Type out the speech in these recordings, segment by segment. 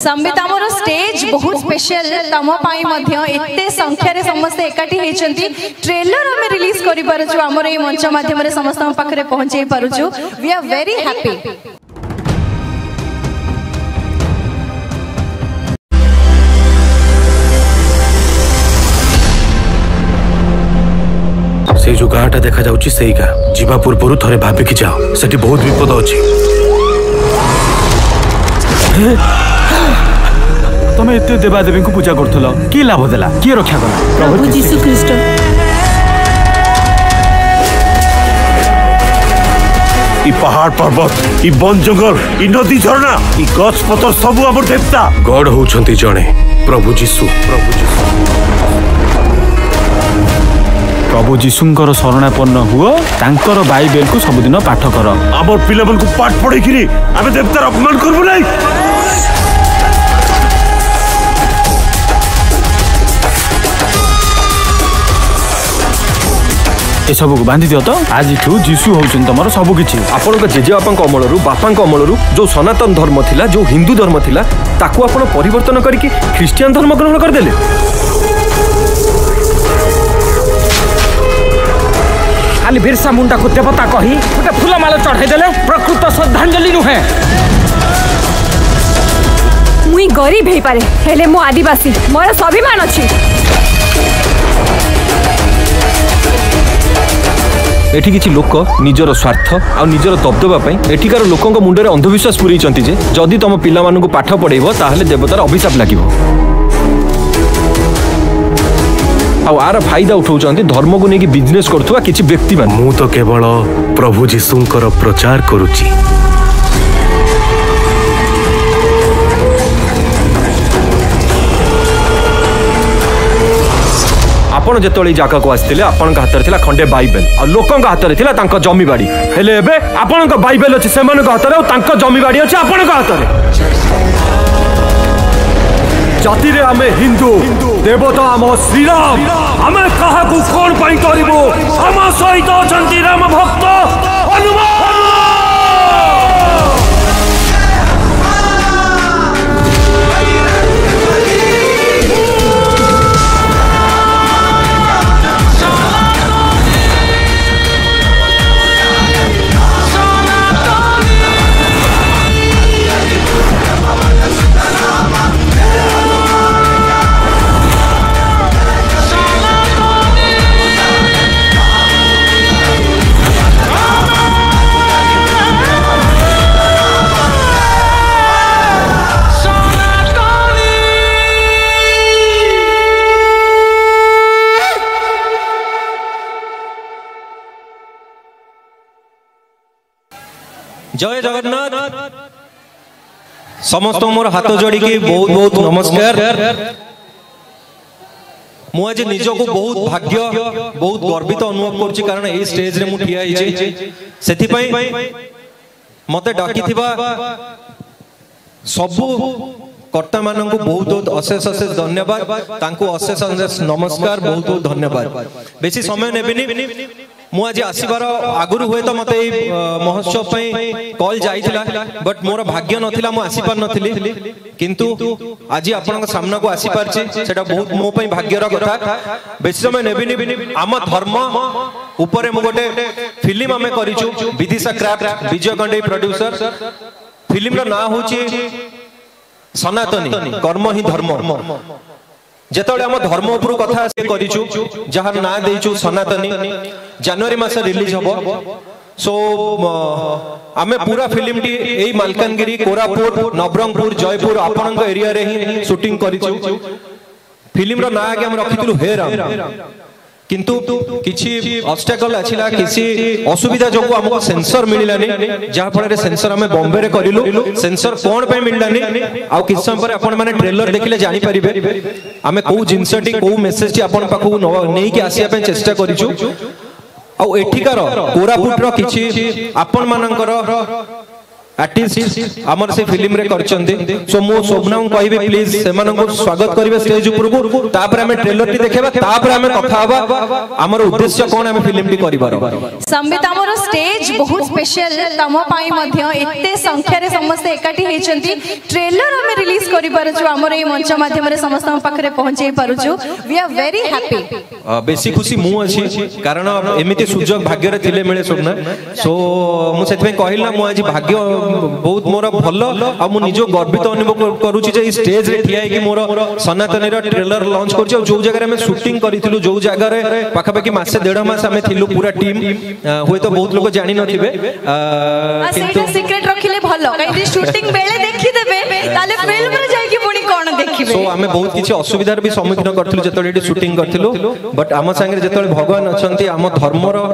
संबित आमर स्टेज बहुत स्पेशल तम पाई मध्य एते संख्या रे समस्त एकाठी हेचंती ट्रेलर हमें रिलीज करि परछु आमर ए मंच माध्यम रे समस्त पाखरे पहुंचै परछु वी आर वेरी हैप्पी। से जो गाँटा देखा जाउची सेही गा जीवा पूर्व थरे भाबी कि जाओ सेठी बहुत विपद अछि। तमे एते देवादेवी को पूजा करथलो की लाभ देला की रक्षा कला प्रभु यीशु ख्रीष्ट। ई पहाड़ पर्वत ई वन जंगल ई नदी झरना ई गछ पतर सब हमर देवता गॉड होउछंती जणे प्रभु यीशु। प्रभु जीशुंकर शरणापन्न हुओ तांकर बाइबल को सबुदिन पाठ कर हमर पिलाबल को पाठ पढ़ी किरी आमे देवतार अपमान करबो नै। ए सब को बांधी दियो तो आज जीशु होउछन तमर सब किछि। आपन जेजेबापा अमलरू बापा अमलरू जो सनातन धर्म थिला जो हिंदू धर्म थिला ताकू आपन परिवर्तन करके ख्रिस्टियन धर्म ग्रहण कर देले। खाली बिरसा मुंडा को देवता कही गोटे फूलमाला चढ़ाई देले प्रकृत श्रद्धांजलि नुहे। मुई गरीब हे पारे हेले मो आदिवासी मोर स्वाभिमान अछि। एठी किछि लोक निजर स्वार्थ आ निजर दबदबा पई एठिकार लोकंक मुंडरे अंधविश्वास पुरई चंती जे जदि तम पिला मानन को पाठ पढेबो ताहले देवतार अभिशाप लागिबो। आर फायदा उठाउछंती धर्म को नेकी बिजनेस करथुवा किछि व्यक्ति मान। मु तो केवल प्रभु जीशुंकर प्रचार करूची। आपण जेतोली जाका को आस्थिले आपण का हातर थिला खंडे बाइबल आ लोकन का हातर थिला तांका जमी बाड़ी हेले एबे आपण का बाइबल अछि सेमान का हातर तांका जमी बाड़ी अछि आपण का हातर। जाति रे आमे हिंदू देवता आम श्रीराम आमे कहा को कोन पई करबो हम सहित अछंती राम भक्त हनुमान। जय जगन्नाथ। समस्त मोर हाथ जोड़ी के बहुत बहुत नमस्कार। मु आज निज को बहुत भाग्य बहुत गर्वित अनुभव करछि कारण ए स्टेज रे मु ठिया हिचे सेथि पई मते डाकी थिबा सबु कर्ता मानन को बहुत बहुत अशेष अशेष धन्यवाद तांको अशेष अशेष नमस्कार बहुत बहुत धन्यवाद। बेसी समय नेबिनी मु आज आसीबार आगुरु हुए तो मते महोत्सव पई कॉल जाइथिला बट मोर भाग्य नथिला मु आसी पार नथिली किंतु आज आपन सामना को आसी पारछि सेटा बहुत मो पई भाग्यर कथा। बेसी समय नेबिनी आम धर्म ऊपर मु गोटे फिल्म आमे करिछु विदिशा क्राफ्ट विजय गंडे प्रोड्यूसर फिल्म रो ना होछि सनातनी कर्म ही धर्म। जेतळे हम धर्म उपर कथा करिछु जहार ना देइछु सनातनी जनवरी मास रिलीज हबो। सो आमे पूरा फिल्म टी एई मालकानगिरी कोरापुट नवरंगपुर जयपुर आपनक एरिया रे ही शूटिंग करिछु। फिल्म रो ना आगे हम रखितलु हे राम किंतु किछि ऑब्स्टेकल आछिला किछि असुविधा जोगु हमको सेंसर मिलिलानी जहा फळे सेंसर हमें बॉम्बे रे करिलु सेंसर कोन पे मिललानी आ किछ समय पर आपण माने ट्रेलर देखिले जानि परिबे आमे को जिंसटी को मेसेज टी आपण पाखु नै कि आसिया पे चेष्टा करिछु। आ एठिकार कोरापुट रो किछि आपण मानकर आर्टिस्ट आमर से फिल्म रे करचंदी सो मु शोभना कहबी प्लीज से स्वागत करिवे स्टेज ऊपर तापर हमें ट्रेलर टी देखेबा तापर हमें कथा हबा हमर उद्देश्य कोन हमें फिल्म टी करिबार संबित हमर स्टेज बहुत स्पेशल तम पाई मध्य एते संख्या रे समस्त एकाठी हेचंती ट्रेलर हमें रिलीज करि पारछु हमर ए मंच माध्यम रे समस्त पाखरे पहुंचै पारछु वी आर वेरी हैप्पी बेसी खुशी मु अछि कारण एमिति सुजोग भाग्य रे थिले मिले सोना सो मु सेतमे कहिला मु आज भाग्य बहुत मोर भल आ मु निजो गर्वित अनुभव करूची जे स्टेज रे ठिया कि मोर सनातनी रा ट्रेलर लॉन्च करछ जो जगह रे हम शूटिंग करिथिलु जो जगह रे पाखापाखि मासे 1.5 मास हमें थिलु पूरा टीम होय तो बहुत लोग जानि नथिबे किंतु सीक्रेट रखिले भलो काई शूटिंग बेले देखि देबे ताले फिल्म रे जाई कि पुनी कोन देखिबे सो हमें बहुत किछि असुविधार भी सम्मुखीन करथिलु जेतले शूटिंग करथिलु बट आम संगे जेतले भगवान अछंती आम धर्मर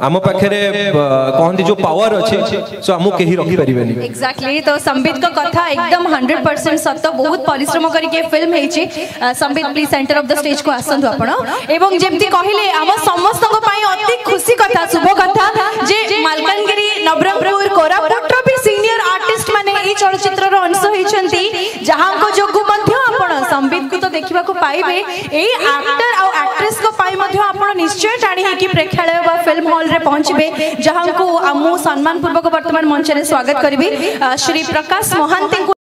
आम पाखे कहती जो पावर अच्छे सो आमको कहीं रखी पारिबेनी एग्जैक्टली तो संबित का कथा एकदम 100% सत्य बहुत परिश्रम करके फिल्म हेची Sambit please centre of the stage को आसंतु आपण एवं जेमती कहिले आम समस्त को पई अति खुशी कथा शुभ कथा जे मालकानगिरी नवरंगपुर कोरापुट भी सीनियर आर्टिस्ट माने ई चलचित्र रो अंश हेचंती जहां को जोगु मध्य आपण संबित को तो देखिबा को पाइबे एई एक्टर आ एक्ट्रेस को पाई मध्य आपण निश्चय टाणी है कि प्रेक्षालय बा फिल्म हॉल रे पहुंचबे जहां को आमु सम्मान पूर्वक वर्तमान मंच रे स्वागत करबी श्री प्रकाश महांती।